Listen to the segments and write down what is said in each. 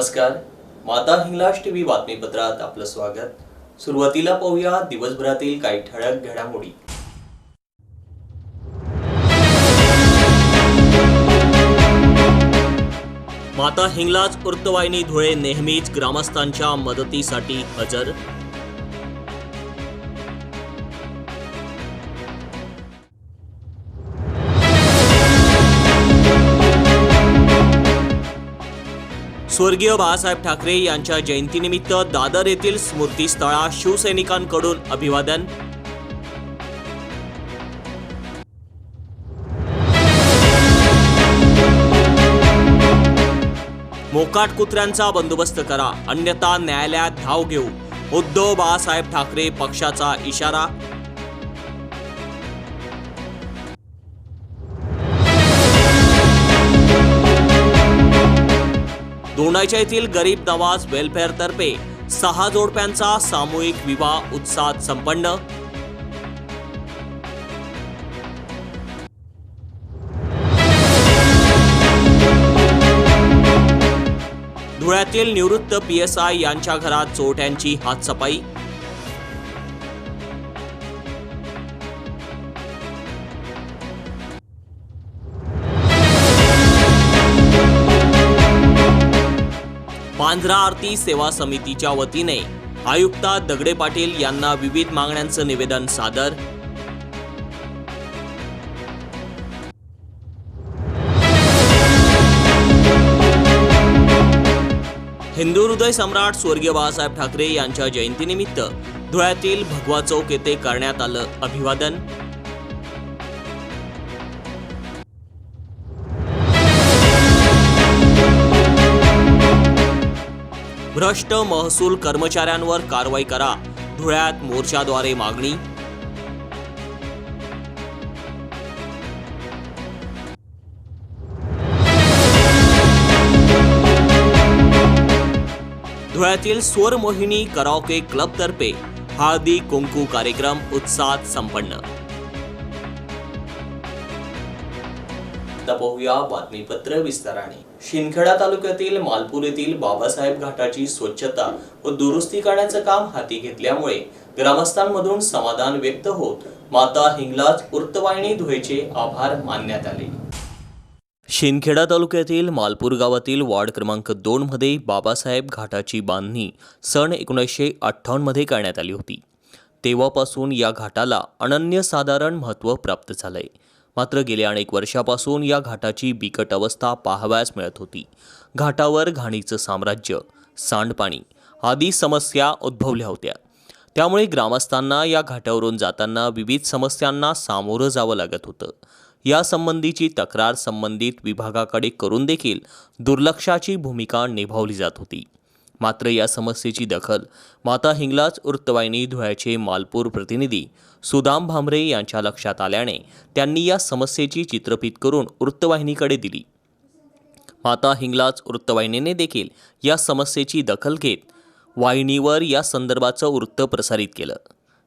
नमस्कार. माता हिंगलाज टीव्ही बातमीपत्रात आपलं स्वागत. सुरुवातीला पाहूया दिवसभरातील काही ठळक घडामोडी. माता हिंगलाज वृत्तवाहिनी धुळे नेहमीच ग्रामस्थांच्या मदतीसाठी हजर. स्वर्गीय बाळासाहेब ठाकरे यांच्या जयंतीनिमित्त दादर येथील स्मृतीस्थळा शिवसैनिकांकडून अभिवादन. मोकाट कुत्र्यांचा बंदोबस्त करा, अन्यथा न्यायालयात धाव घेऊ, उद्धव बाळासाहेब ठाकरे पक्षाचा इशारा. दोंडाईच्या येथील गरीब नवाज वेलफेअर तर्फे 6 जोडप्यांचा सामूहिक विवाह उत्साहात संपन्न. धुळ्यातील निवृत्त PSI यांच्या घरात चोरट्यांची हातसफाई. पांझरा आरती सेवा समितीच्या वतीने आयुक्ता दगडे पाटील यांना विविध मागण्यांचं निवेदन सादर. हिंदू हृदय सम्राट स्वर्गीय बाळासाहेब ठाकरे यांच्या जयंतीनिमित्त धुळ्यातील भगवा चौक येथे करण्यात आलं अभिवादन. भ्रष्ट महसूल कर्मचाऱ्यांवर कारवाई करा, धुळ्यात मोर्चाद्वारे मागणी. धुळ्यातील स्वर मोहिनी कराओके क्लब तर्फे हळदी कुंकू कार्यक्रम उत्साहात संपन्न. पाहूया बातमीपत्र विस्ताराने. शिंदखेडा तालुक्यातील मालपूर येथील बाबासाहेब घाटाची स्वच्छता व दुरुस्ती करण्याचं काम हाती घेतल्यामुळे ग्रामस्थांमधून समाधान व्यक्त होत माता हिंगलाज वृत्तवाहिनी धुळेचे आभार मानण्यात आले. शिंदखेडा तालुक्यातील मालपूर गावातील वार्ड क्रमांक 2 मध्ये बाबासाहेब घाटाची बांधणी सन 1958 मध्ये करण्यात आली होती. तेव्हापासून या घाटाला अनन्यसाधारण महत्त्व प्राप्त झालंय. मात्र गेल्या अनेक वर्षापासून या घाटाची बिकट अवस्था पाहावयास मिळत होती. घाटावर घाणीचं साम्राज्य, सांडपाणी आदी समस्या उद्भवल्या होत्या. त्यामुळे ग्रामस्थांना या घाटावरून जाताना विविध समस्यांना सामोरं जावं लागत होतं. यासंबंधीची तक्रार संबंधित विभागाकडे करून देखील दुर्लक्षाची भूमिका निभावली जात होती. मात्र या समस्येची दखल माता हिंगलाज वृत्तवाहिनी धुळ्याचे मालपूर प्रतिनिधी सुदाम भामरे यांच्या लक्षात आल्याने त्यांनी या समस्येची चित्रफित करून वृत्तवाहिनीकडे दिली. माता हिंगलाज वृत्तवाहिनीने देखील या समस्येची दखल घेत वाहिनीवर या संदर्भाचं वृत्त प्रसारित केलं.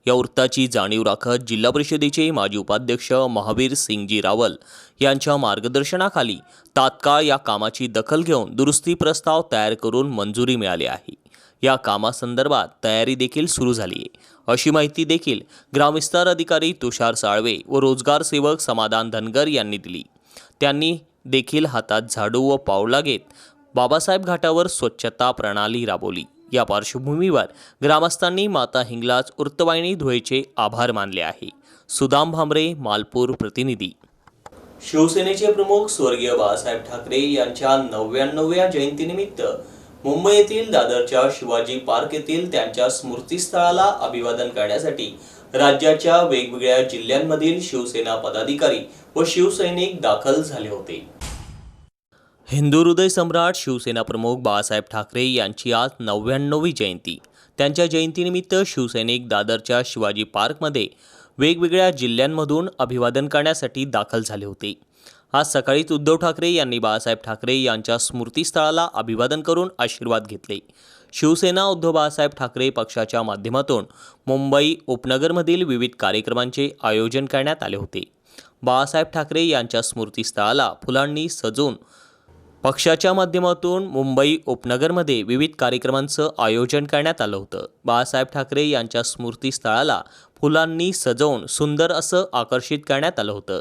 या वृत्ताची जाणीव राखत जिल्हा परिषदेचे माजी उपाध्यक्ष महावीर सिंगजी रावल यांच्या मार्गदर्शनाखाली तात्काळ या कामाची दखल घेऊन दुरुस्ती प्रस्ताव तयार करून मंजुरी मिळाली आहे. या कामासंदर्भात तयारी देखील सुरू झाली आहे, अशी माहिती देखील ग्रामविस्तार अधिकारी तुषार साळवे व रोजगार सेवक समाधान धनगर यांनी दिली. त्यांनी देखील हातात झाडू व पावला घेत बाबासाहेब घाटावर स्वच्छता प्रणाली राबवली. या पार्श्वभूमीवर ग्रामस्थांनी माता हिंगलाज वृत्तवाहिनी धुळेचे आभार मानले आहे. सुदाम भामरे, मालपूर प्रतिनिधी. शिवसेनेचे प्रमुख स्वर्गीय बाळासाहेब ठाकरे यांच्या 99व्या जयंतीनिमित्त मुंबई येथील दादरच्या शिवाजी पार्क येथील त्यांच्या स्मृतीस्थळाला अभिवादन करण्यासाठी राज्याच्या वेगवेगळ्या जिल्ह्यांमधील शिवसेना पदाधिकारी व शिवसैनिक दाखल झाले होते. हिंदू हृदय सम्राट शिवसेना प्रमुख बाळासाहेब ठाकरे यांची आज 99वी जयंती. त्यांच्या जयंतीनिमित्त शिवसैनिक दादरच्या शिवाजी पार्कमध्ये वेगवेगळ्या जिल्ह्यांमधून अभिवादन करण्यासाठी दाखल झाले होते. आज सकाळीच उद्धव ठाकरे यांनी बाळासाहेब ठाकरे यांच्या स्मृतीस्थळाला अभिवादन करून आशीर्वाद घेतले. शिवसेना उद्धव बाळासाहेब ठाकरे पक्षाच्या माध्यमातून मुंबई उपनगरमधील विविध कार्यक्रमांचे आयोजन करण्यात आले होते. बाळासाहेब ठाकरे यांच्या स्मृतीस्थळाला फुलांनी सजवून पक्षाच्या माध्यमातून मुंबई उपनगरमध्ये विविध कार्यक्रमांचं आयोजन करण्यात आलं होतं। बाळासाहेब ठाकरे यांच्या स्मृतीस्थळाला फुलांनी सजवून सुंदर असं आकर्षित करण्यात आलं होतं।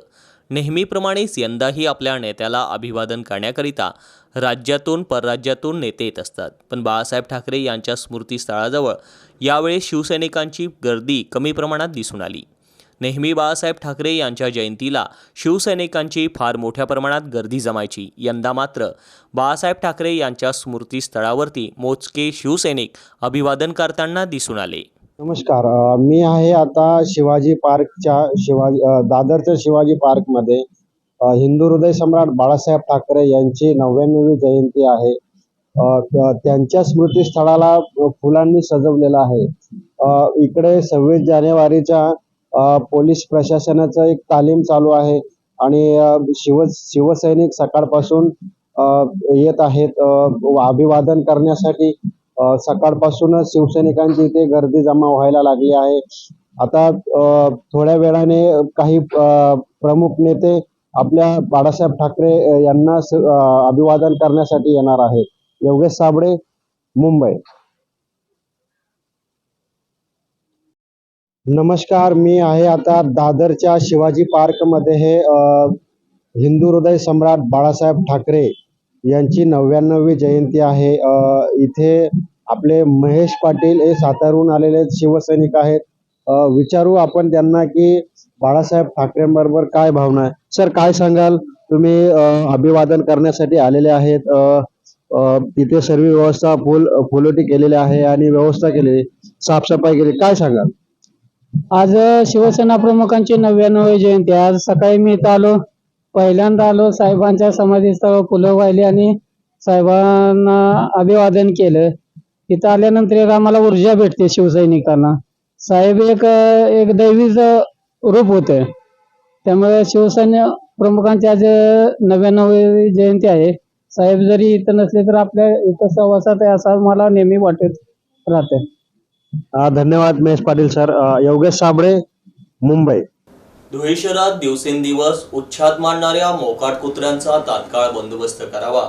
नेहमीप्रमाणेच यंदाही आपल्या नेत्याला अभिवादन करण्याकरिता राज्यातून परराज्यातून नेते येत असतात, पण बाळासाहेब ठाकरे यांच्या स्मृतीस्थळाजवळ यावेळी शिवसैनिकांची गर्दी कमी प्रमाणात दिसून आली। नेहमी बाळासाहेब ठाकरे यांच्या जयंतीला शिवसैनिकांची फार मोठ्या प्रमाणात गर्दी जमायची। यंदा मात्र बाळासाहेब ठाकरे यांच्या स्मृतीस्थळावरती मोजके शिवसैनिक अभिवादन करताना दिसून आले। नमस्कार, मी आहे आता शिवाजी पार्कच्या दादरच्या शिवाजी पार्कमध्ये। हिंदू हृदय सम्राट बाळासाहेब ठाकरे यांची 99वी जयंती आहे। त्यांच्या स्मृतीस्थळाला फुलांनी सजवलेलं आहे। इकडे 26 जानेवारीच्या पोलीस प्रशासनाचं एक तालीम चालू आहे आणि शिवसैनिक सकाळपासून येत आहेत अभिवादन करण्यासाठी। सकाळपासूनच शिवसैनिकांची इथे गर्दी जमा व्हायला लागली आहे। आता थोड्या वेळाने काही प्रमुख नेते आपल्या बाळासाहेब ठाकरे यांना अभिवादन करण्यासाठी येणार आहेत। योगेश साबळे, मुंबई। नमस्कार, मी आहे आता दादरच्या शिवाजी पार्कमध्ये। हे हिंदू हृदय सम्राट बाळासाहेब ठाकरे यांची 99वी जयंती आहे। इथे आपले महेश पाटील हे सातारहून आलेले शिवसैनिक आहेत। विचारू आपण त्यांना की बाळासाहेब ठाकरेंबरोबर काय भावना आहे। सर, काय सांगाल? तुम्ही अभिवादन करण्यासाठी आलेले आहेत। तिथे सर्व व्यवस्था फुलोटी केलेली आहे आणि व्यवस्था केलेली, साफसफाई केली, काय सांगाल? आज शिवसेना प्रमुखांची 99वी जयंती। आज सकाळी मी इथं आलो, पहिल्यांदा आलो, साहेबांच्या समाधीस्थळावर फुलं वाहिली आणि साहेबांना अभिवादन केलं। इथं आल्यानंतर एक आम्हाला ऊर्जा भेटते शिवसैनिकांना। साहेब एक दैवीच रूप होते, त्यामुळे शिवसेना प्रमुखांची आज 99वी जयंती आहे। साहेब जरी इथं नसले तर आपल्या इथं सहवासात आहे असं मला नेहमी वाटत राहते। धन्यवाद महेश पाटील सर। योगेश साबळे, मुंबई। धुळे शहरात दिवसेंदिवस उच्छाद मांडणाऱ्या मोकाट कुत्र्यांचा तात्काळ बंदोबस्त करावा।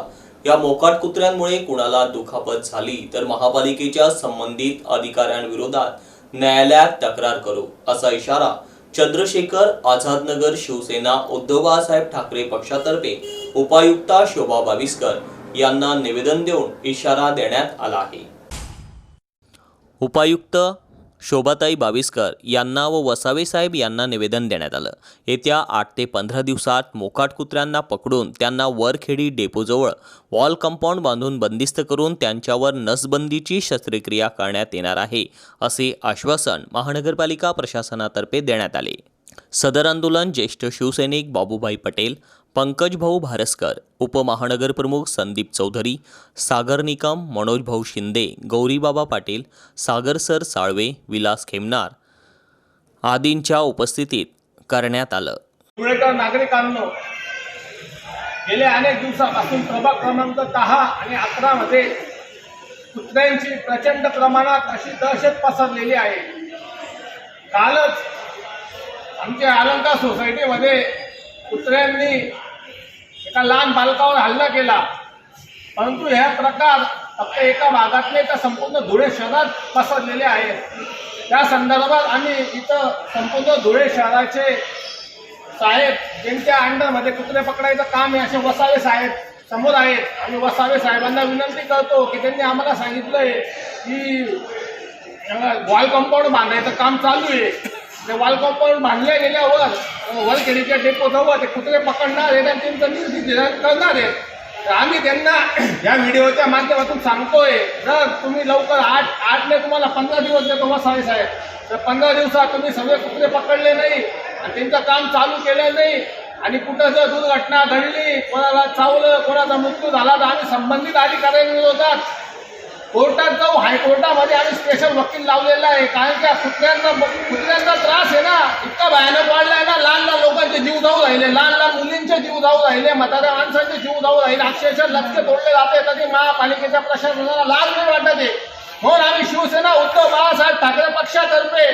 या मोकाट कुत्र्यांमुळे कुणाला दुखापत झाली तर महापालिकेच्या संबंधित अधिकाऱ्यांविरोधात न्यायालयात तक्रार करू, असा इशारा चंद्रशेखर आझादनगर शिवसेना उद्धव बाळासाहेब ठाकरे पक्षातर्फे उपायुक्ता शोभा बाविस्कर यांना निवेदन देऊन इशारा देण्यात आला आहे। उपायुक्त शोभाताई बाविस्कर यांना व वसावे साहेब यांना निवेदन देण्यात आलं। येत्या 8 ते 15 दिवसात मोकाट कुत्र्यांना पकडून त्यांना वरखेडी डेपोजवळ वॉल कंपाऊंड बांधून बंदिस्त करून त्यांच्यावर नसबंदीची शस्त्रक्रिया करण्यात येणार आहे, असे आश्वासन महानगरपालिका प्रशासनातर्फे देण्यात आले। सदर आंदोलन ज्येष्ठ शिवसैनिक बाबूभाई पटेल, पंकज भाऊ भारसकर, उपमहानगर प्रमुख संदीप चौधरी, सागर निकम, मनोज भाऊ शिंदे, गौरीबाबा पाटील, सागर सर साळवे, विलास खेमनार आदींच्या उपस्थितीत करण्यात आलं। धुळेकर नागरिकांनो, गेल्या अनेक दिवसापासून प्रभाग क्रमांक 10 आणि 11 मध्ये कुत्र्यांची प्रचंड प्रमाणात अशी दहशत पसरलेली आहे। कालच आमच्या अलंकार सोसायटीमध्ये कुत्र्यांनी एका लहान बालकावर हल्ला केला, परंतु हा प्रकार फक्त एका भागातले तर संपूर्ण धुळे शहरात पसरलेले आहेत। त्या संदर्भात आम्ही इथं संपूर्ण धुळे शहराचे साहेब ज्यांच्या अंडरमध्ये कुत्रे पकडायचं काम आहे असे वसावे साहेब समोर आहेत। आम्ही वसावे साहेबांना विनंती करतो की त्यांनी आम्हाला सांगितलंय की वॉल कंपाऊंड बांधायचं काम चालू आहे। ते वॉल कंपाऊंड बांधले गेल्यावर वरखेडीच्या डेपोजवळ ते कुत्रे पकडणार आहेत आणि त्यांचं निर्देशन करणार आहेत। तर आम्ही त्यांना या व्हिडिओच्या माध्यमातून सांगतोय, जर तुम्ही लवकर 8 तुम्हाला 15 दिवस देतो वसावे साहेब, तर 15 दिवसात तुम्ही सगळे कुत्रे पकडले नाही आणि त्यांचं काम चालू केलं नाही आणि कुठं जर दुर्घटना घडली, कोणाला चावलं, कोणाचा मृत्यू झाला, तर आम्ही संबंधित अधिकाऱ्यांविरोधात कोर्टात जाऊ। हायकोर्टामध्ये आम्ही स्पेशल वकील लावलेला आहे, कारण की कुत्र्यांचा त्रास आहे ना इतका भयानक वाढलाय ना। लहान लोकांचे जीव जाऊ राहिले, लहान मुलींचे जीव जाऊ राहिले, म्हाताऱ्या माणसांचे जीव जाऊ राहिले, अक्षरशः लक्ष तोडले जाते, तरी महापालिकेच्या प्रशासनाला लाज नाही वाटत आहे। म्हणून आम्ही शिवसेना उद्धव बाळासाहेब ठाकरे पक्षातर्फे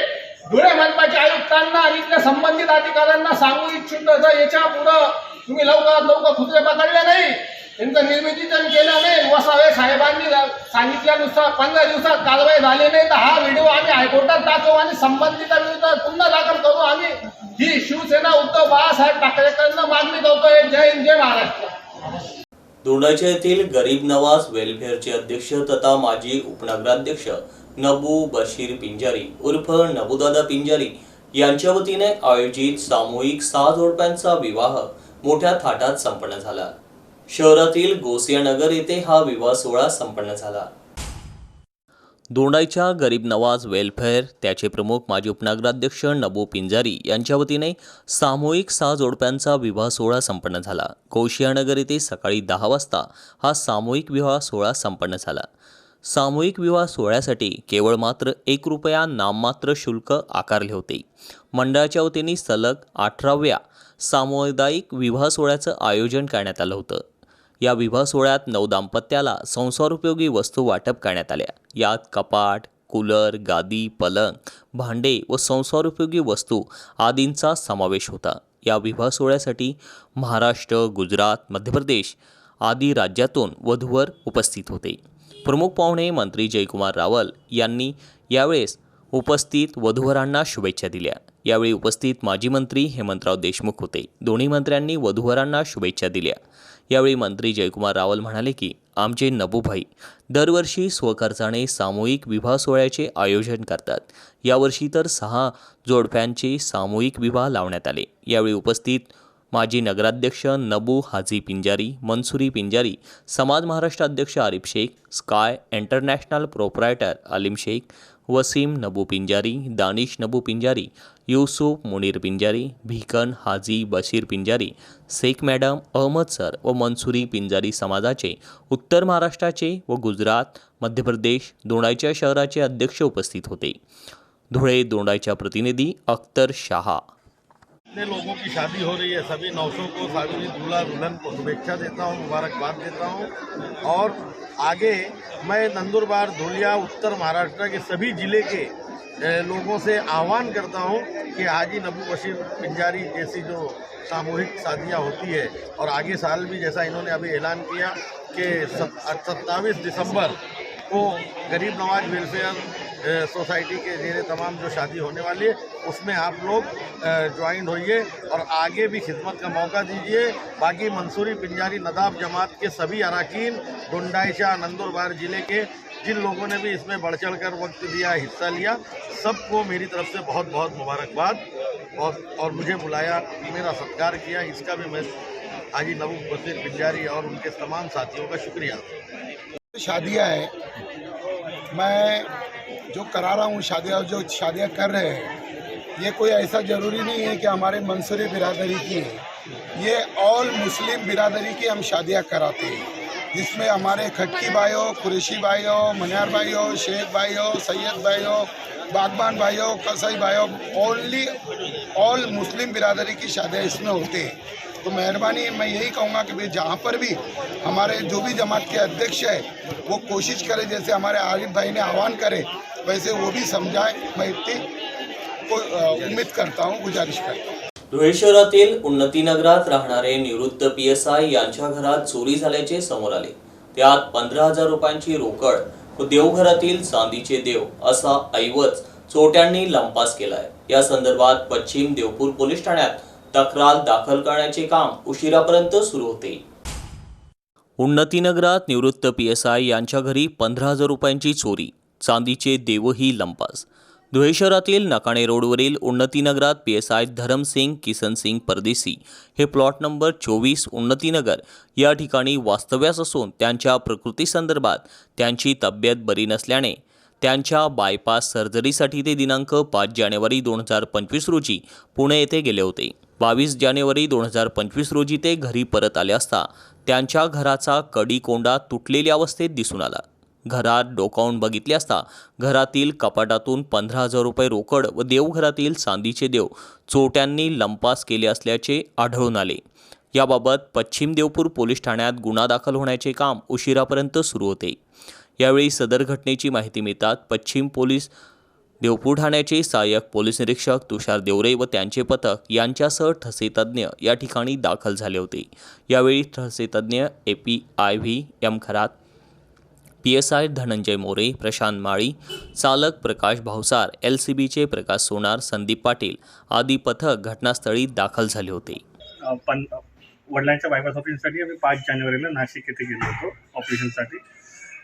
धुळे मनपाच्या आयुक्तांना आणि इथल्या संबंधित अधिकाऱ्यांना सांगू इच्छितो, जर याच्या पुढं तुम्ही लवकरात लवकर कुत्रे पकडले नाही यांचं निर्मितीकरण केलं नाही. वसावे साहेबांनी सांगितल्यानुसार 15 दिवसात कारवाई झाली नाही तर हा व्हिडिओ आम्ही हायकोर्टात दाखवू आणि संबंधितांविरुद्ध गुन्हा दाखल करू. आम्ही ही शिवसेना उद्धव बाळासाहेब ठाकरेंकडून मागणी करतोय. जय हिंद, जय महाराष्ट्र. दोंडाईचा येथील गरीब नवाज वेलफेअरचे अध्यक्ष तथा माजी उपनगराध्यक्ष नबू बशीर पिंजारी उर्फ नबूदादा पिंजारी यांच्या वतीने आयोजित सामूहिक 6 जोडप्यांचा विवाह मोठ्या थाटात संपन्न झाला. शहरातील गोसियानगर येथे हा विवाह सोहळा संपन्न झाला. दोंडाईच्या गरीब नवाज वेलफेअर त्याचे प्रमुख माजी उपनगराध्यक्ष नबू पिंजारी यांच्या वतीने सामूहिक 6 जोडप्यांचा विवाह सोहळा संपन्न झाला. गोसियानगर येथे सकाळी 10 वाजता हा सामूहिक विवाह सोहळा संपन्न झाला. सामूहिक विवाह सोहळ्यासाठी केवळ मात्र 1 रुपया नाममात्र शुल्क आकारले होते. मंडळाच्या वतीने सलग 18व्या सामुदायिक विवाह सोहळ्याचं आयोजन करण्यात आलं होतं. या विवाह सोहळ्यात 9 दाम्पत्याला संसारोपयोगी वस्तू वाटप करण्यात आल्या. यात कपाट, कूलर, गादी, पलंग, भांडे व संसारोपयोगी वस्तू आदींचा समावेश होता. या विवाह सोहळ्यासाठी महाराष्ट्र, गुजरात, मध्य प्रदेश आदी राज्यातून वधूवर उपस्थित होते. प्रमुख पाहुणे मंत्री जयकुमार रावल यांनी यावेळेस उपस्थित वधूवरांना शुभेच्छा दिल्या. यावेळी उपस्थित माजी मंत्री हेमंतराव देशमुख होते. दोन्ही मंत्र्यांनी वधूवरांना शुभेच्छा दिल्या. यावेळी मंत्री जयकुमार रावल म्हणाले की आमचे नबूभाई दरवर्षी स्वखर्चाने सामूहिक विवाह सोहळ्याचे आयोजन करतात. यावर्षी तर 6 जोडप्यांचे सामूहिक विवाह लावण्यात आले. यावेळी उपस्थित माजी नगराध्यक्ष नबू हाजी पिंजारी, मनसुरी पिंजारी, समाज महाराष्ट्र अध्यक्ष Arif Shaikh, sky international proprietor Alim Shaikh, Wasim Nabu Pinjari, Danish Nabu Pinjari, Yusuf Munir Pinjari, Bhikan Haji Bashir Pinjari, Shaikh madam, Ahmad sir व मनसुरी पिंजारी समाजाचे उत्तर महाराष्ट्राचे व गुजरात, मध्य प्रदेश, दोंडाईच्या शहराचे अध्यक्ष उपस्थित होते. धुळे दोंडाईच्या प्रतिनिधी अख्तर शाह. जितने लोगों की शादी हो रही है सभी 900 को सादगी दूल्हा दुल्हन को शुभेच्छा देता हूँ, मुबारकबाद देता हूँ. और आगे मैं नंदुरबार, धुलिया, उत्तर महाराष्ट्र के सभी जिले के लोगों से आह्वान करता हूँ कि हाजी नबू बशीर पिंजारी जैसी जो सामूहिक शादियाँ होती है और आगे साल भी जैसा इन्होंने अभी ऐलान किया कि 27 दिसंबर को गरीब नवाज वेलफेयर सोसाइटी के जेरे तमाम जो शादी होने वाली है उसमें आप लोग ज्वाइन होइए और आगे भी खिदमत का मौका दीजिए. बाकी मंसूरी पिंजारी नदाब जमात के सभी अरकान दोंडाईशा नंदुरबार ज़िले के जिन लोगों ने भी इसमें बढ़ चढ़ कर वक्त दिया, हिस्सा लिया, सबको मेरी तरफ से बहुत बहुत मुबारकबाद. और मुझे बुलाया, मेरा सत्कार किया, इसका भी मैं हाजी नबू बशीर पिंजारी और उनके तमाम साथियों का शुक्रिया. शादियाँ हैं, मैं जो करा रहा हूँ जो शादियाँ कर रहे हैं ये कोई ऐसा ज़रूरी नहीं है कि हमारे मंसूरी बिरादरी की है. ये ऑल मुस्लिम बिरादरी की हम शादियाँ कराते हैं, जिसमें हमारे खटकी भाइयों, कुरैशी भाइयों, मनियार भाइयों, शेख भाइयों, सैयद भाइयों, बागबान भाइयों, कसाई भाइयों, ओनली ऑल मुस्लिम बिरादरी की शादियाँ इसमें होते हैं. तो मेहरबानी मैं यही कहूँगा कि भाई जहाँ पर भी हमारे जो भी जमात के अध्यक्ष है वो कोशिश करें, जैसे हमारे आरिफ भाई ने आह्वान करे वैसे वो भी समझाए. मैं इतनी उम्मीद करता हूँ, गुजारिश करता हूँ. धुळे शहरातील उन्नतीनगरात राहणारे निवृत्त PSI यांच्या घरात चोरी झाल्याचे समोर आले. त्यात 15,000 रुपयांची रोकड व देवघरातील चांदीचे देव असा ऐवज चोरट्यांनी लंपास केलाय. या संदर्भात पश्चिम देवपूर पोलीस ठाण्यात तक्रार दाखल करण्याचे काम उशिरापर्यंत सुरू होते. उन्नतीनगरात निवृत्त PSI यांच्या घरी 15,000 रुपयांची चोरी, चांदीचे देवही लंपास. धुळे शहरातील नकाणे रोडवरील उन्नतीनगरात PSI धरमसिंग किसनसिंग परदेसी हे प्लॉट नंबर 24 उन्नतीनगर या ठिकाणी वास्तव्यास असून त्यांच्या प्रकृतीसंदर्भात त्यांची तब्येत बरी नसल्याने त्यांच्या बायपास सर्जरीसाठी ते दिनांक 5 जानेवारी 2025 रोजी पुणे येथे गेले होते. 22 जानेवारी 2025 रोजी ते घरी परत आले असता त्यांच्या घराचा कडी कोंडा तुटलेल्या अवस्थेत दिसून आला. घरात डोकावून बघितले असता घरातील कपाटातून 15,000 रुपये रोकड व देवघरातील चांदीचे देव चोरट्यांनी लंपास केले असल्याचे आढळून आले. याबाबत पश्चिम देवपूर पोलीस ठाण्यात गुन्हा दाखल होण्याचे काम उशिरापर्यंत सुरू होते. यावेळी सदर घटनेची माहिती मिळताच पश्चिम पोलीस देवपूर ठाण्याचे सहाय्यक पोलीस निरीक्षक तुषार देवरे व त्यांचे पथक यांच्यासह ठसे तज्ज्ञ या ठिकाणी दाखल झाले होते। यावेळी ठसे तज्ज्ञ APIV खरात, PSI धनंजय मोरे, प्रशांत माळी, चालक प्रकाश भावसार, LCBचे प्रकाश सोनार, संदीप पाटील आदी पथक घटनास्थळी दाखल झाले होते। वडिलांच्या बायपास ऑपरेशनसाठी आम्ही 5 जानेवारीला नाशिक येथे गेलो होतो ऑपरेशनसाठी।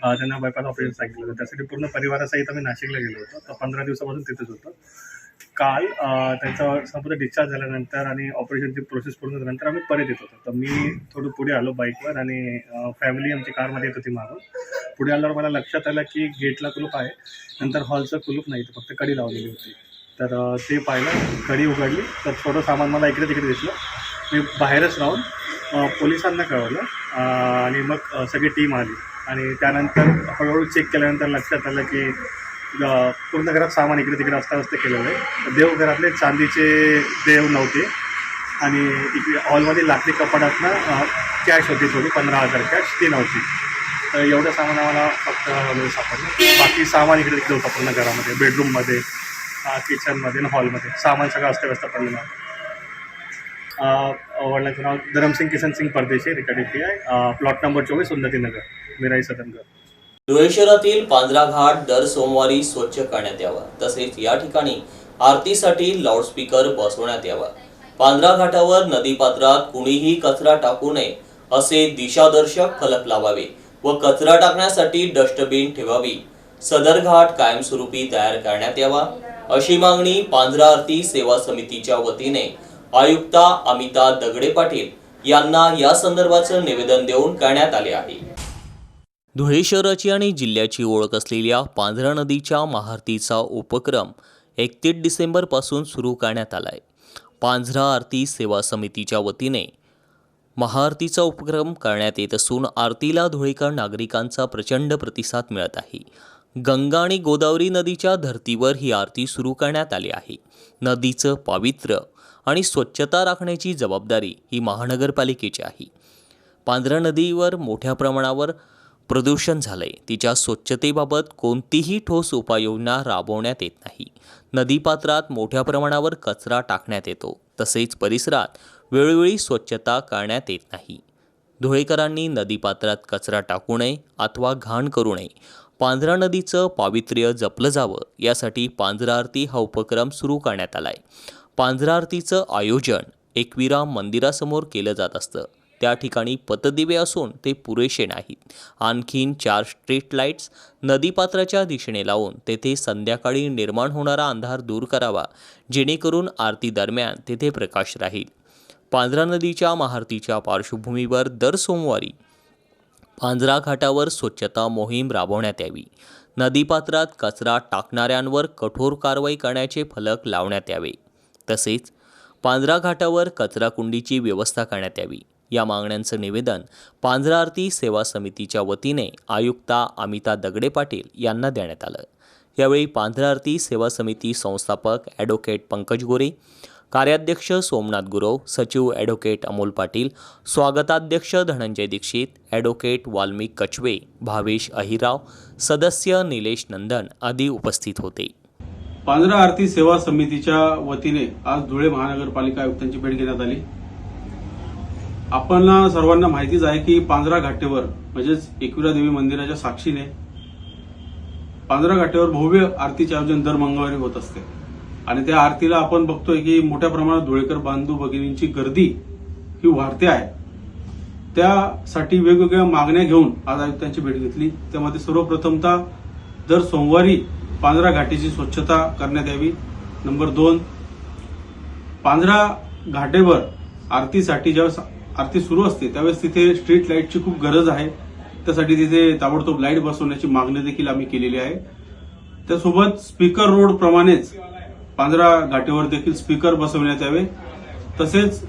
त्यांना बायपास ऑपरेशन सांगितलं होतं, त्यासाठी पूर्ण परिवारासहित आम्ही नाशिकला गेलो होतो। तर 15 दिवसापासून तिथेच होतो। काल त्यांचा संपूर्ण डिस्चार्ज झाल्यानंतर आणि ऑपरेशनची प्रोसेस पूर्ण झाल्यानंतर आम्ही परत येत होतो। तर मी थोडं पुढे आलो बाईकवर आणि फॅमिली आमची कारमध्ये येत होती मागून। पुढे आल्यावर मला लक्षात आलं की गेटला कुलूप आहे, नंतर हॉलचं कुलूप नाही, तर फक्त कडी लावलेली होती। तर ते पाहिलं, कडी उघडली तर थोडं सामान मला इकडे तिकडे दिसलं। मी बाहेरच राहून पोलिसांना कळवलं आणि मग सगळी टीम आली आणि त्यानंतर हळूहळू चेक केल्यानंतर लक्षात आलं की पूर्ण घरात सामान इकडे तिकडे अस्ताव्यस्त केलेलं आहे। देवघरातले चांदीचे देव नव्हते आणि इकडे हॉलमध्ये लाकडी कपाटातनं कॅश होती थोडी 15,000 कॅश, ती नव्हती। तर एवढं सामान आम्हाला फक्त सापडलं। बाकी सामान इकडे तिकडे होतं पूर्ण घरामध्ये, बेडरूममध्ये, किचनमध्ये आणि हॉलमध्ये सामान सगळं अस्ताव्यस्त पडलेलं होतं। वडिलांचं नाव Dharamsing Kisan Singh Pardeshi, recording PI, plot number 24, Unnatinagar, मिराई सदनगर। धुळे शहरातील पांझरा घाट दर सोमवारी स्वच्छ करण्यात यावा, तसेच या ठिकाणी आरतीसाठी लाऊडस्पीकर बसवण्यात यावा। पांझरा घाटावर नदीपात्रात कुणीही कचरा टाकू नये असे दिशादर्शक फलक लावावे व कचरा टाकण्यासाठी डस्टबिन ठेवावी। सदर घाट कायमस्वरूपी तयार करण्यात यावा अशी मागणी पांझरा आरती सेवा समितीच्या वतीने आयुक्ता अमिता दगडे पाटील यांना या संदर्भाचं निवेदन देऊन करण्यात आले आहे। धुळे शहराची आणि जिल्ह्याची ओळख असलेल्या पांझरा नदीच्या महाआरतीचा उपक्रम 31 डिसेंबरपासून सुरू करण्यात आला आहे। पांझरा आरती सेवा समितीच्या वतीने महाआरतीचा उपक्रम करण्यात येत असून आरतीला धुळेकर नागरिकांचा प्रचंड प्रतिसाद मिळत आहे। गंगा आणि गोदावरी नदीच्या धर्तीवर ही आरती सुरू करण्यात आली आहे। नदीचं पावित्र्य आणि स्वच्छता राखण्याची जबाबदारी ही महानगरपालिकेची आहे। पांझरा नदीवर मोठ्या प्रमाणावर प्रदूषण झालंय, तिच्या स्वच्छतेबाबत कोणतीही ठोस उपाययोजना राबवण्यात येत नाही। नदीपात्रात मोठ्या प्रमाणावर कचरा टाकण्यात येतो, तसेच परिसरात वेळोवेळी स्वच्छता करण्यात येत नाही। धुळेकरांनी नदीपात्रात कचरा टाकू नये अथवा घाण करू नये, पांझरा नदीचं पावित्र्य जपलं जावं यासाठी पांझरा आरती हा उपक्रम सुरू करण्यात आलाय। पांझरा आरतीचं आयोजन एकविरा मंदिरासमोर केलं जात असतं। त्या ठिकाणी पतदिवे असून ते पुरेसे नाहीत। आणखीन 4 स्ट्रीट लाईट्स नदीपात्राच्या दिशेने लावून तेथे संध्याकाळी निर्माण होणारा अंधार दूर करावा, जेणेकरून आरती दरम्यान तेथे प्रकाश राहील। पांझरा नदीच्या महाआरतीच्या पार्श्वभूमीवर दर सोमवारी पांझरा घाटावर स्वच्छता मोहीम राबवण्यात यावी। नदीपात्रात कचरा टाकणाऱ्यांवर कठोर कारवाई करण्याचे फलक लावण्यात यावे, तसेच पांझरा घाटावर कचरा कुंडीची व्यवस्था करण्यात यावी। या मागण्यांचं निवेदन पांझरा आरती सेवा समितीच्या वतीने आयुक्ता अमिता दगडे पाटील यांना देण्यात आलं। यावेळी पांझरा आरती सेवा समिती संस्थापक ॲडव्होकेट पंकज गोरे, कार्याध्यक्ष सोमनाथ गुरव, सचिव ॲडव्होकेट अमोल पाटील, स्वागताध्यक्ष धनंजय दीक्षित, ॲडव्होकेट वाल्मिक कचवे, भावेश अहिराव, सदस्य निलेश नंदन आदी उपस्थित होते। पांझरा आरती सेवा समितीच्या वतीने आज धुळे महानगरपालिका आयुक्तांची भेट घेण्यात आली। आपण सर्वांना माहितीच आहे की पांझरा घाटेवर म्हणजेच एकविरा देवी मंदिराच्या साक्षीने पांझरा घाटेवर भव्य आरतीचे आयोजन दर मंगळवारी होत असते आणि त्या आरतीला आपण बघतोय की मोठ्या प्रमाणात धुळेकर बांधू भगिनींची गर्दी ही वाढते आहे। त्यासाठी वेगवेगळ्या मागण्या घेऊन आज आयुक्तांची भेट घेतली। त्यामध्ये सर्वप्रथमतः दर सोमवारी पांझरा घाटीची स्वच्छता करण्यात यावी। नंबर 2, पांझरा घाटेवर आरतीसाठी ज्यावेळेस आरती सुरू असते त्यावेळेस तिथे स्ट्रीट लाईटची खूप गरज आहे, त्यासाठी तिथे ताबडतोब लाईट बसवण्याची मागणी देखील आम्ही केलेली आहे। त्यासोबत स्पीकर रोड प्रमाणेच पांझरा घाटेवर देखील स्पीकर बसवण्यात यावे, तसेच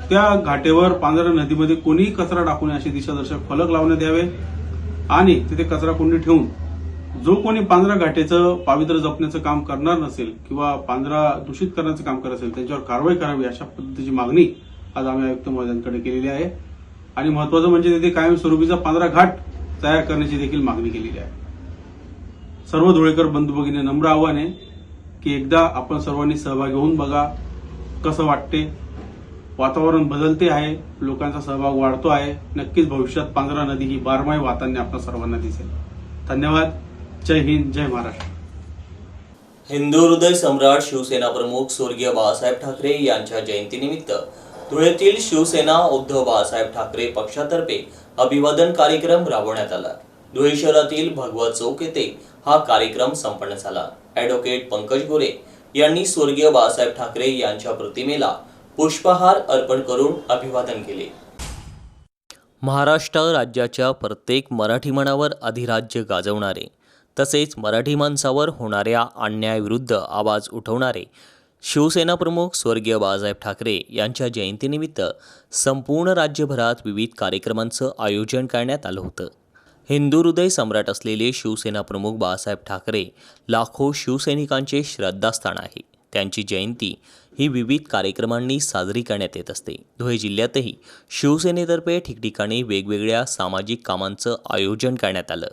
त्या घाटेवर पांझरा नदीमध्ये कोणीही कचरा टाकू नये असे दिशादर्शक फलक लावण्यात यावे आणि तिथे कचरा कुंडी ठेवून जो कोणी पांझरा घाटेचं पावित्र्य जपण्याचं काम करणार नसेल किंवा पांझरा दूषित करण्याचं काम करत असेल त्यांच्यावर कारवाई करावी अशा पद्धतीची मागणी आज आम्ही आयुक्त महोदयांकडे केलेली आहे। आणि महत्वाचं म्हणजे तिथे कायमस्वरूपीचा पांझरा घाट तयार करण्याची देखील मागणी केलेली आहे। सर्व धुळेकर बंधू भगिनी नम्र आव्हान आहे की एकदा आपण सर्वांनी सहभागी होऊन बघा कसं वाटते. वातावरण बदलते आहे, लोकांचा सहभाग वाढतो आहे. नक्कीच भविष्यात पांझरा नदी ही बारमाही वाहताना आपल्या सर्वांना दिसेल. धन्यवाद. जय हिंद, जय महाराष्ट्र. हिंदू हृदय सम्राट शिवसेना प्रमुख स्वर्गीय बाळासाहेब ठाकरे यांच्या जयंतीनिमित्त धुळ्यातील शिवसेना उद्धव बाळासाहेब ठाकरे पक्षातर्फे अभिवादन कार्यक्रम राबवण्यात आला. धुळे शहरातील भगवत चौक येथे हा कार्यक्रम संपन्न झाला. ॲडव्होकेट पंकज गोरे यांनी स्वर्गीय बाळासाहेब ठाकरे यांच्या प्रतिमेला पुष्पहार अर्पण करून अभिवादन केले. महाराष्ट्र राज्याच्या प्रत्येक मराठी मनावर अधिराज्य गाजवणारे तसेच मराठी माणसावर होणाऱ्या अन्यायाविरुद्ध आवाज उठवणारे शिवसेना प्रमुख स्वर्गीय बाळासाहेब ठाकरे यांच्या जयंतीनिमित्त संपूर्ण राज्यभरात विविध कार्यक्रमांचं आयोजन करण्यात आलं होतं. हिंदू हृदय सम्राट असलेले शिवसेना प्रमुख बाळासाहेब ठाकरे लाखो शिवसैनिकांचे श्रद्धास्थान आहे. त्यांची जयंती ही विविध कार्यक्रमांनी साजरी करण्यात येत असते. धुळे जिल्ह्यातही शिवसेनेतर्फे ठिकठिकाणी वेगवेगळ्या सामाजिक कामांचं आयोजन करण्यात आलं.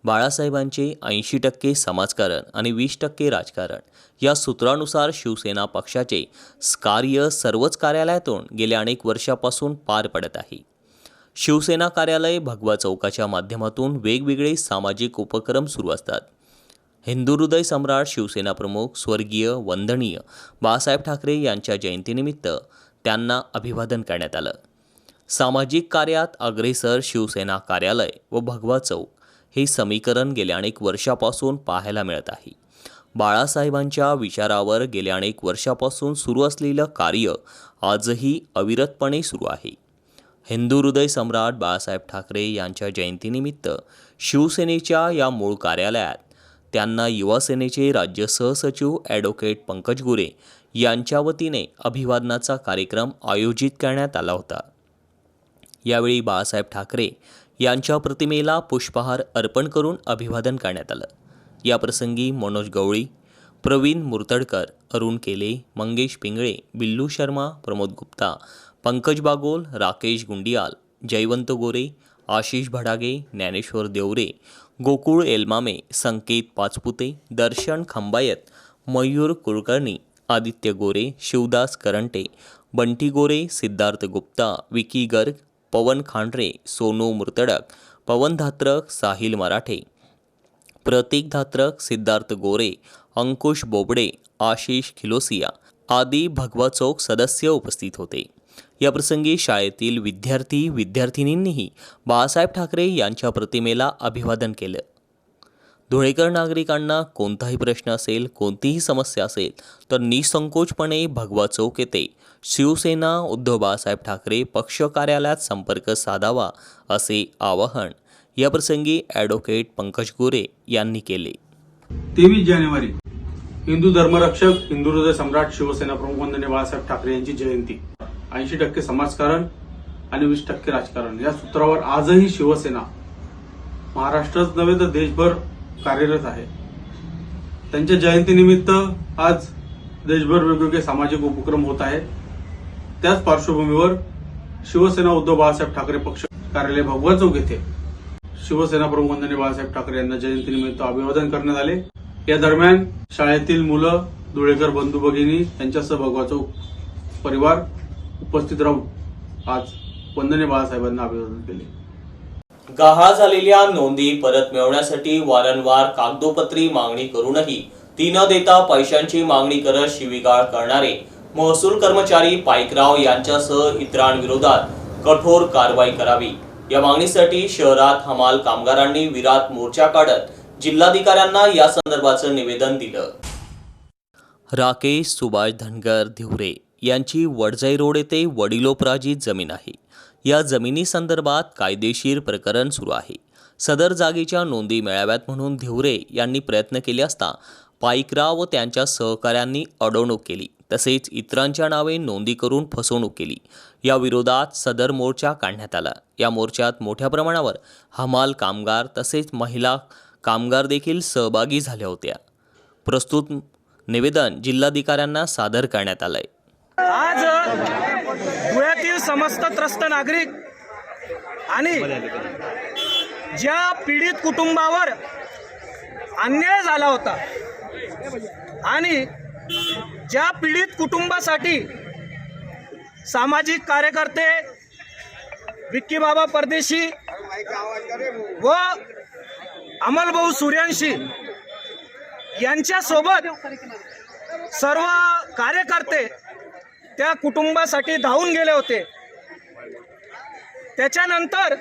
बाळासाहेबांचे 80% समाजकारण आणि 20% राजकारण या सूत्रानुसार शिवसेना पक्षाचे कार्य सर्वच कार्यालयातून गेल्या अनेक वर्षापासून पार पडत आहे. शिवसेना कार्यालय भगवा चौकाच्या माध्यमातून वेगवेगळे सामाजिक उपक्रम सुरू असतात. हिंदू हृदय सम्राट शिवसेना प्रमुख स्वर्गीय वंदनीय बाळासाहेब ठाकरे यांच्या जयंतीनिमित्त त्यांना अभिवादन करण्यात आलं. सामाजिक कार्यात अग्रेसर शिवसेना कार्यालय व भगवा चौक हे समीकरण गेल्या अनेक वर्षापासून पाहायला मिळत आहे. बाळासाहेबांच्या विचारावर गेल्या अनेक वर्षापासून सुरू असलेलं कार्य आजही अविरतपणे सुरू आहे. हिंदू हृदय सम्राट बाळासाहेब ठाकरे यांच्या जयंतीनिमित्त शिवसेनेच्या या मूळ कार्यालयात त्यांना युवासेनेचे राज्य सहसचिव ॲडव्होकेट पंकज गोरे यांच्या वतीने अभिवादनाचा कार्यक्रम आयोजित करण्यात आला होता. यावेळी बाळासाहेब ठाकरे यांच्या प्रतिमेला पुष्पहार अर्पण करून अभिवादन करण्यात आलं. याप्रसंगी मनोज गवळी, प्रवीण मुर्तडकर, अरुण केले, मंगेश पिंगळे, बिल्लू शर्मा, प्रमोद गुप्ता, पंकज बागोल, राकेश गुंडियाल, जयवंत गोरे, आशिष भडागे, ज्ञानेश्वर देवरे, गोकुळ एलमामे, संकेत पाचपुते, दर्शन खंबायत, मयूर कुलकर्णी, आदित्य गोरे, शिवदास करंटे, बंटी गोरे, सिद्धार्थ गुप्ता, विकी गर्ग, पवन खांडरे, सोनू मुर्तडक, पवन धात्रक, साहिल मराठे, प्रतीक धात्रक, सिद्धार्थ गोरे, अंकुश बोबडे, आशिष खिलोसिया आदी भगवा चौक सदस्य उपस्थित होते. याप्रसंगी शाळेतील विद्यार्थी-विद्यार्थिनींनीही बाळासाहेब ठाकरे यांच्या प्रतिमेला अभिवादन केलं. धुळेकर नागरिकांना कोणताही प्रश्न असेल, कोणतीही समस्या असेल तर निसंकोचपणे भगवा चौक येथे शिवसेना उद्धव बाळासाहेब ठाकरे पक्ष कार्यालयात संपर्क साधावा असे आवाहन याप्रसंगी ॲडव्होकेट पंकज गोरे यांनी केले. 23 जानेवारी हिंदू धर्मरक्षक, हिंदू हृदय सम्राट, शिवसेना प्रमुख वंदनीय बाळासाहेब ठाकरे यांची जयंती. 80% समाजकारण आणि 20% राजकारण या सूत्रावर आजही शिवसेना महाराष्ट्रच नव्हे तर देशभर कार्यरत आहे. त्यांच्या जयंतीनिमित्त आज देशभर वेगवेगळे सामाजिक उपक्रम होत आहेत. त्याच पार्श्वभूमीवर शिवसेना उद्धव बाळासाहेब ठाकरे पक्ष कार्यालय भगवा चौक येथे शिवसेना प्रमुख वंदनीय बाळासाहेब ठाकरे यांना जयंतीनिमित्त अभिवादन करण्यात आले. या दरम्यान शाळेतील मुलं, धुळेकर बंधू भगिनी यांच्यासह भगवा चौक परिवार उपस्थित राहून आज वंदनीय बाळासाहेबांना अभिवादन केले. गहाळ झालेल्या नोंदी परत मिळवण्यासाठी वारंवार कागदोपत्री मागणी करूनही ती न देता पैशांची मागणी करत शिवीगाळ करणारे महसूल कर्मचारी पाईकराव यांच्यासह इतरांविरोधात कठोर कारवाई करावी या मागणीसाठी शहरात हमाल कामगारांनी विराट मोर्चा काढत जिल्हाधिकाऱ्यांना या संदर्भाचं निवेदन दिलं. राकेश सुभाष धनगर धिवरे यांची वडजाई रोड येथे वडिलोपराजित जमीन आहे. या जमिनीसंदर्भात कायदेशीर प्रकरण सुरू आहे. सदर जागेच्या नोंदी मिळाव्यात म्हणून धिवरे यांनी प्रयत्न केले असता पाईकराव व त्यांच्या सहकाऱ्यांनी अडवणूक केली तसेच इतरांच्या नावे नोंदी करून फसवणूक केली. या विरोधात सदर मोर्चा काढण्यात आला. या मोर्चात मोठ्या प्रमाणावर हमाल कामगार तसेच महिला कामगार देखील सहभागी झाल्या होत्या. प्रस्तुत निवेदन जिल्हाधिकाऱ्यांना सादर करण्यात आलंय. आज धुळ्यातील समस्त त्रस्त नागरिक आणि ज्या पीडित कुटुंबावर अन्याय झाला होता आणि ज्या पीडित कुटुंबासाठी सामाजिक कार्यकर्ते विक्की बाबा परदेशी व अमलभाऊ सूर्यवंशी यांच्यासोबत सर्व कार्यकर्ते त्या कुटुंबासाठी धावून गेले होते. त्याच्यानंतर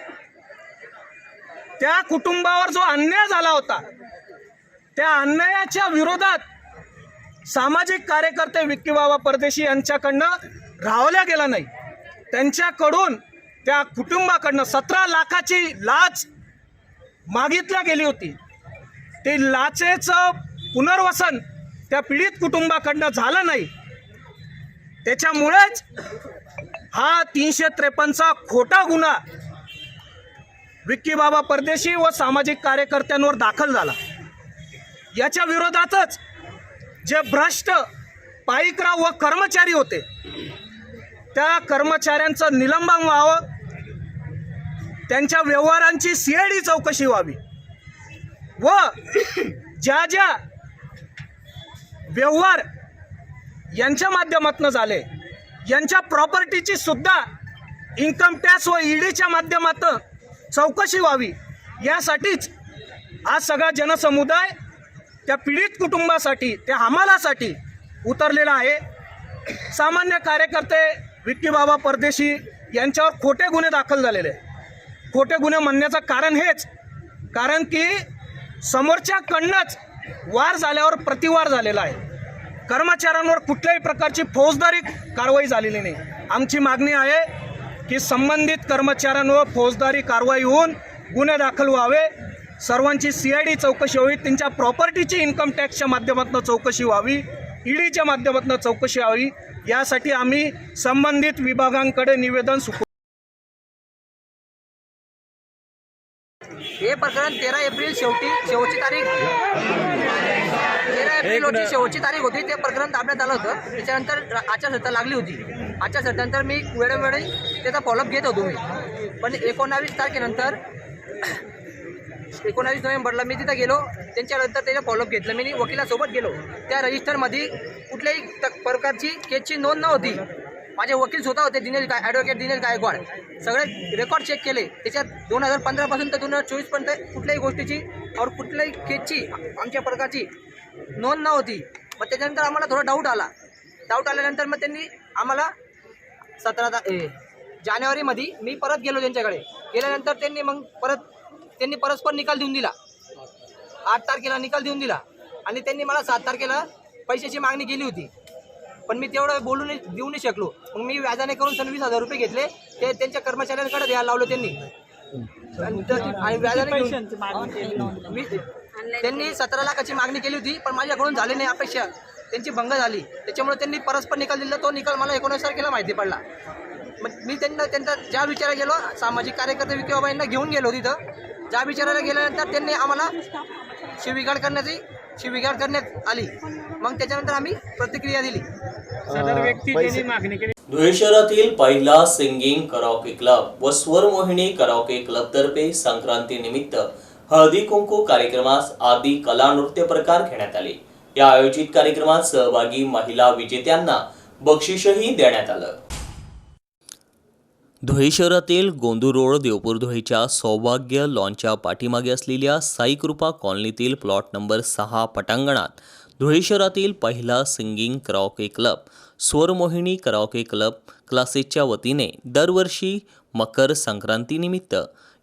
त्या कुटुंबावर जो अन्याय झाला होता त्या अन्यायाच्या विरोधात सामाजिक कार्यकर्ते विक्की बाबा परदेशी यांच्याकडनं राहवल्या गेला नाही. त्यांच्याकडून त्या कुटुंबाकडनं 17 लाखाची लाच मागितल्या गेली होती. ते लाचेचं पुनर्वसन त्या पीडित कुटुंबाकडनं झालं नाही. त्याच्यामुळेच हा 353चा खोटा गुन्हा विक्की बाबा परदेशी व सामाजिक कार्यकर्त्यांवर दाखल झाला. याच्या विरोधातच जे भ्रष्ट पाईकराव व कर्मचारी होते त्या कर्मचाऱ्यांचं निलंबन व्हावं, त्यांच्या व्यवहारांची CID चौकशी व्हावी व ज्या ज्या व्यवहार यांच्या माध्यमातून झाले यांच्या प्रॉपर्टीची सुद्धा इन्कम टॅक्स व EDच्या माध्यमातून चौकशी व्हावी. यासाठीच आज सगळा जनसमुदाय त्या पीडित कुटुंबासाठी त्या हमालासाठी उतरलेला आहे. सामान्य कार्यकर्ते विक्की बाबा परदेशी यांच्यावर खोटे गुन्हे दाखल झालेले. खोटे गुन्हे म्हणण्याचं कारण हेच कारण की समोरच्याकडनंच वार झाल्यावर प्रतिवार झालेला आहे. कर्मचाऱ्यांवर कुठल्याही प्रकारची फौजदारी कारवाई झालेली नाही. आमची मागणी आहे की संबंधित कर्मचाऱ्यांवर फौजदारी कारवाई होऊन गुन्हे दाखल व्हावे, सर्वांची CID चौकशी व्हावी, त्यांच्या प्रॉपर्टीची इन्कम टॅक्सच्या माध्यमातून चौकशी व्हावी, EDच्या माध्यमातून चौकशी व्हावी. यासाठी आम्ही संबंधित विभागांकडे निवेदन हे प्रकरण 13 एप्रिल शेवटची तारीख 13 एप्रिल रोजी शेवटची तारीख होती. ते प्रकरण ताब्यात आलं होतं. त्याच्यानंतर आचारसंहिता लागली होती. आचारसंहितेनंतर मी वेळोवेळी त्याचा फॉलोअप घेत होतो मी. पण 19 तारखेनंतर 19 नोव्हेंबरला मी तिथं गेलो. त्यांच्यानंतर त्याचं फॉलोअप घेतलं. मी वकिलासोबत गेलो. त्या रजिस्टरमध्ये कुठल्याही प्रकारची केसची नोंद नव्हती. माझे वकील स्वतः होते, ॲडव्होकेट दिनेश गायकवाड. सगळे रेकॉर्ड चेक केले. त्याच्यात 2015 पासून तर 2024 पर्यंत कुठल्याही गोष्टीची और कुठल्याही केसची आमच्या प्रकारची नोंद नव्हती. मग त्याच्यानंतर आम्हाला थोडा डाऊट आल्यानंतर मग त्यांनी आम्हाला 17 जानेवारीमध्ये मी परत गेलो त्यांच्याकडे. गेल्यानंतर त्यांनी परस्पर निकाल देऊन दिला. 8 तारखेला निकाल देऊन दिला आणि त्यांनी मला 7 तारखेला पैशाची मागणी केली होती. पण मी तेवढं देऊ नाही शकलो. मग मी व्याजाने करून 26,000 रुपये घेतले. ते त्यांच्या कर्मचाऱ्यांकडे द्यायला लावलं त्यांनी आणि व्याजाने त्यांनी 17 लाखाची मागणी केली होती. पण माझ्याकडून झाली नाही अपेक्षा, त्यांची भंग झाली. त्याच्यामुळे त्यांनी परस्पर निकाल दिला. तो निकाल मला 19 तारखेला माहिती पडला. मग मी त्यांचा ज्या विचारायला गेलो, सामाजिक कार्यकर्ते विक्की बाबा यांना घेऊन गेलो. तिथं ज्या विचारायला गेल्यानंतर त्यांनी आम्हाला शिवीगाळ करण्यात आली. मग त्याच्यानंतर आम्ही प्रतिक्रिया दिली. सदर व्यक्ती ज्यांनी मागणी केली. धुळे शहरातील पहिला सिंगिंग कराओके क्लब व स्वरमोहिनी कराओके क्लब तर्फे संक्रांती निमित्त हळदी कुंकू कार्यक्रमास आदी कला नृत्य प्रकार घेण्यात आले. या आयोजित कार्यक्रमात सहभागी महिला विजेत्यांना बक्षीसही देण्यात आलं. धुळे शहरातील गोंदू रोड देवपूर धुळेच्या सौभाग्य लॉनच्या पाठीमागे असलेल्या साई कृपा कॉलनीतील प्लॉट नंबर 6 पटांगणात धुळे शहरातील पहिला singing karaoke club Swarmohini karaoke club क्लासेसच्या वतीने दरवर्षी मकर संक्रांतीनिमित्त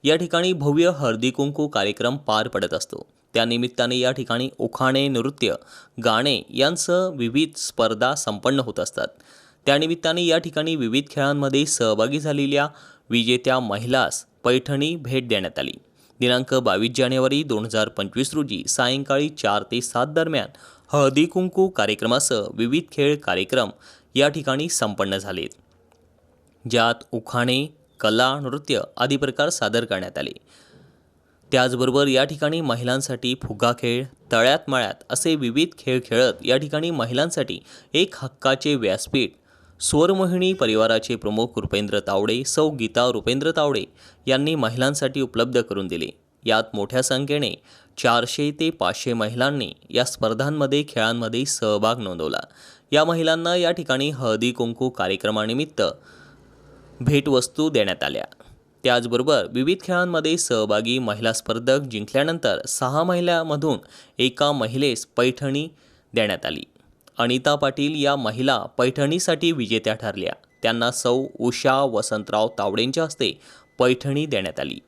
या ठिकाणी भव्य हळदी कुंकू कार्यक्रम पार पडत असतो. त्यानिमित्ताने या ठिकाणी उखाणे, नृत्य, गाणे यांसह विविध स्पर्धा संपन्न होत असतात. त्यानिमित्ताने या ठिकाणी विविध खेळांमध्ये सहभागी झालेल्या विजेत्या महिलास पैठणी भेट देण्यात आली. दिनांक 22 जानेवारी 2025 रोजी सायंकाळी 4 ते 7 दरम्यान हळदी कुंकू कार्यक्रमासह विविध खेळ कार्यक्रम या ठिकाणी संपन्न झालेत, ज्यात उखाणे, कला, नृत्य आदी प्रकार सादर करण्यात आले. त्याचबरोबर या ठिकाणी महिलांसाठी फुगा खेळ, तळ्यात मळ्यात असे विविध खेळ खेळत या ठिकाणी महिलांसाठी एक हक्काचे व्यासपीठ स्वरमोहिनी परिवाराचे प्रमुख रुपेंद्र तावडे, सौ गीता रुपेंद्र तावडे यांनी महिलांसाठी उपलब्ध करून दिले. यात मोठ्या संख्येने 400 ते 500 महिलांनी या स्पर्धांमध्ये खेळांमध्ये सहभाग नोंदवला. या महिलांना या ठिकाणी हळदी कुंकू कार्यक्रमानिमित्त भेटवस्तू देण्यात आल्या. त्याचबरोबर विविध खेळांमध्ये सहभागी महिला स्पर्धक जिंकल्यानंतर 6 महिलांमधून एका महिलेस पैठणी देण्यात आली. अनिता पाटील या महिला पैठणीसाठी विजेत्या ठरल्या. त्यांना सौ उषा वसंतराव तावडेंच्या हस्ते पैठणी देण्यात आली.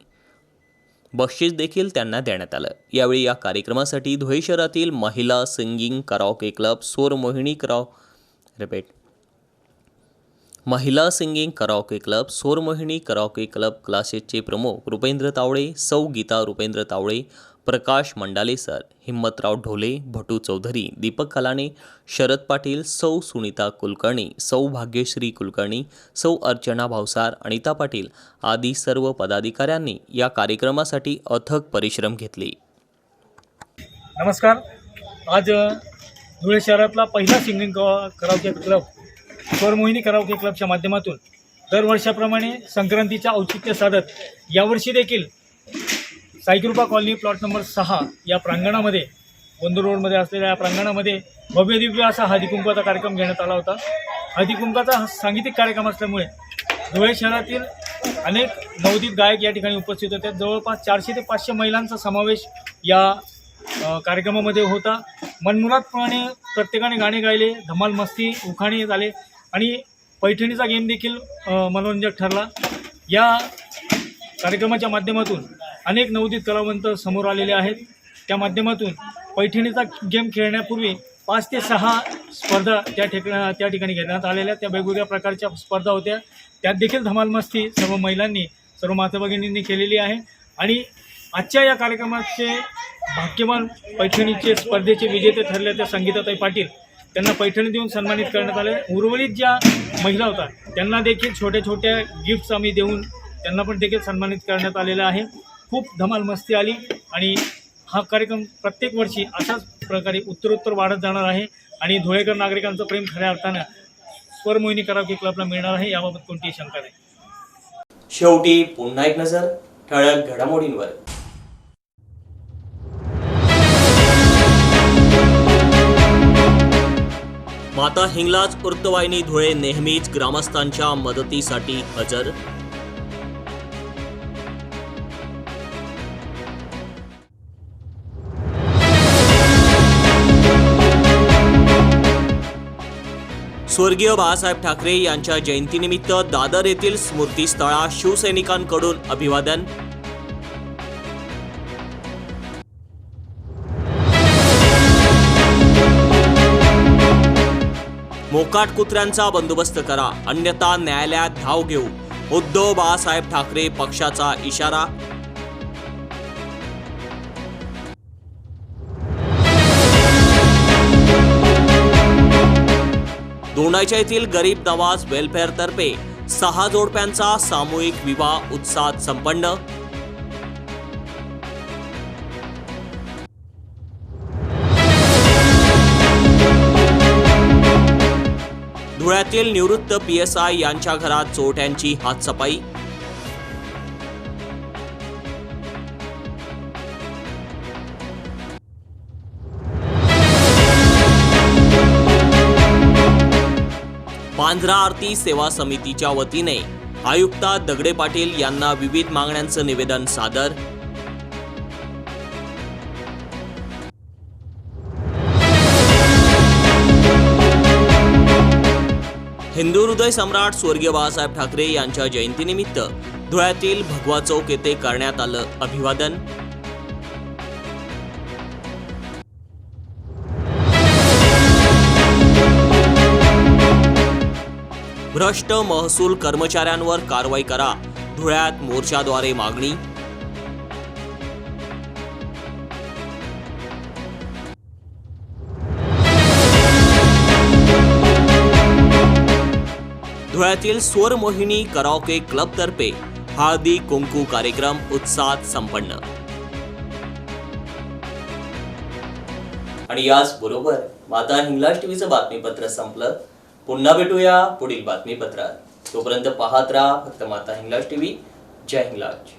बक्षीस देखील त्यांना देण्यात आलं. यावेळी या कार्यक्रमासाठी धुळे शहरातील महिला सिंगिंग कराओके क्लब महिला singing karaoke club Sormohini karaoke club क्लासेसचे प्रमुख रुपेंद्र तावडे, सौ गीता रुपेंद्र तावडे, प्रकाश मंडाले सर, हिम्मतराव ढोले, भटू चौधरी, दीपक कलाने, शरद पाटील, सौ सुनीता कुलकर्णी, सौ भाग्यश्री कुलकर्णी, सौ अर्चना भावसार, अनिता पाटील आदी सर्व पदाधिकाऱ्यांनी या कार्यक्रमासाठी अथक परिश्रम घेतले. नमस्कार. आज धुळे शहरातला पहिला singing karaoke club Swarmohini karaoke क्लबच्या माध्यमातून दरवर्षाप्रमाणे संक्रांतीच्या औचित्य साधत यावर्षी देखील साईकृपा कॉलनी प्लॉट नंबर 6 या प्रांगणामध्ये गोंदूर रोडमध्ये असलेल्या या प्रांगणामध्ये भव्य दिव्य असा हळदीकुंकवाचा कार्यक्रम घेण्यात आला होता. हळदीकुंकवाचा हा सांगीतिक कार्यक्रम असल्यामुळे धुळे शहरातील अनेक नवोदित गायक या ठिकाणी उपस्थित होते. जवळपास 400 ते 500 महिलांचा समावेश या कार्यक्रमामध्ये होता. मनमुरादपणे प्रत्येकाने गाणे गायले, धमाल मस्ती उखाणे झाले आणि पैठणीचा गेम देखील मनोरंजक ठरला. या कार्यक्रमाच्या माध्यमातून अनेक नवोदित कलावंत समोर आलेले आहेत. त्या माध्यमातून पैठणीचा गेम खेळण्यापूर्वी 5 ते 6 स्पर्धा त्या ठिकाणी घेण्यात आलेल्या. त्या वेगवेगळ्या प्रकारच्या स्पर्धा होत्या. त्यात देखील धमाल मस्ती सर्व महिलांनी, सर्व माता भगिनींनी केलेली आहे. आणि आजच्या या कार्यक्रमाचे भाग्यवान पैठणीचे स्पर्धेचे विजेते ठरले त्या संगीताताई पाटील, त्यांना पैठणी देऊन सन्मानित करण्यात आले. उर्वरित ज्या महिला होत्या त्यांना देखील छोट्या छोट्या गिफ्ट्स आम्ही देऊन त्यांना पण देखील सन्मानित करण्यात आलेलं आहे. खूप धमाल मस्ती आली आणि हा कार्यक्रम प्रत्येक वर्षी अशाच प्रकारे उत्तरोत्तर वाढत जाणार आहे आणि धुळेकर नागरिकांचं प्रेम खऱ्या अर्थानं स्वरमोहिनी कराओके क्लबला मिळणार आहे, याबाबत कोणतीही शंका नाही. शेवटी पुन्हा एक नजर ठळक घडामोडींवर. माता हिंगलाज वृत्तवाहिनी धुळे नेहमीच ग्रामस्थांच्या मदतीसाठी हजर. स्वर्गीय बाळासाहेब ठाकरे यांच्या जयंतीनिमित्त दादर येथील स्मृतीस्थळा शिवसैनिकांकडून अभिवादन. मोकाट कुत्र्यांचा बंदोबस्त करा, अन्यथा न्यायालयात धाव घेऊ. उद्धव बाळासाहेब ठाकरे पक्षाचा इशारा. दोंडाईच्या येथील गरीब नवाज वेलफेअर तर्फे 6 जोडप्यांचा सामूहिक विवाह उत्साहात संपन्न. धुळ्यातील निवृत्त PSI यांच्या घरात चोरट्यांची हातसफाई. पांझरा आरती सेवा समितीच्या वतीने आयुक्ता दगडे पाटील यांना विविध मागण्यांचं निवेदन सादर. हिंदू हृदय सम्राट स्वर्गीय बाळासाहेब ठाकरे यांच्या जयंतीनिमित्त धुळ्यातील भगवा चौक येथे करण्यात आलं अभिवादन. भ्रष्ट महसूल कर्मचाऱ्यांवर कारवाई करा, धुळ्यात मोर्चाद्वारे मागणी. धुळ्यातील स्वरमोहिनी कराओके क्लब तर्फे हळदी कुंकू कार्यक्रम उत्साहात संपन्न. आणि याच बरोबर माता हिंगलाज टीव्हीचं बातमीपत्र संपलं. पुन्हा भेटूया पुढील बातमीपत्रात. तोपर्यंत पाहत राहा फक्त माता हिंगलाज टीव्ही. जय हिंगलाज.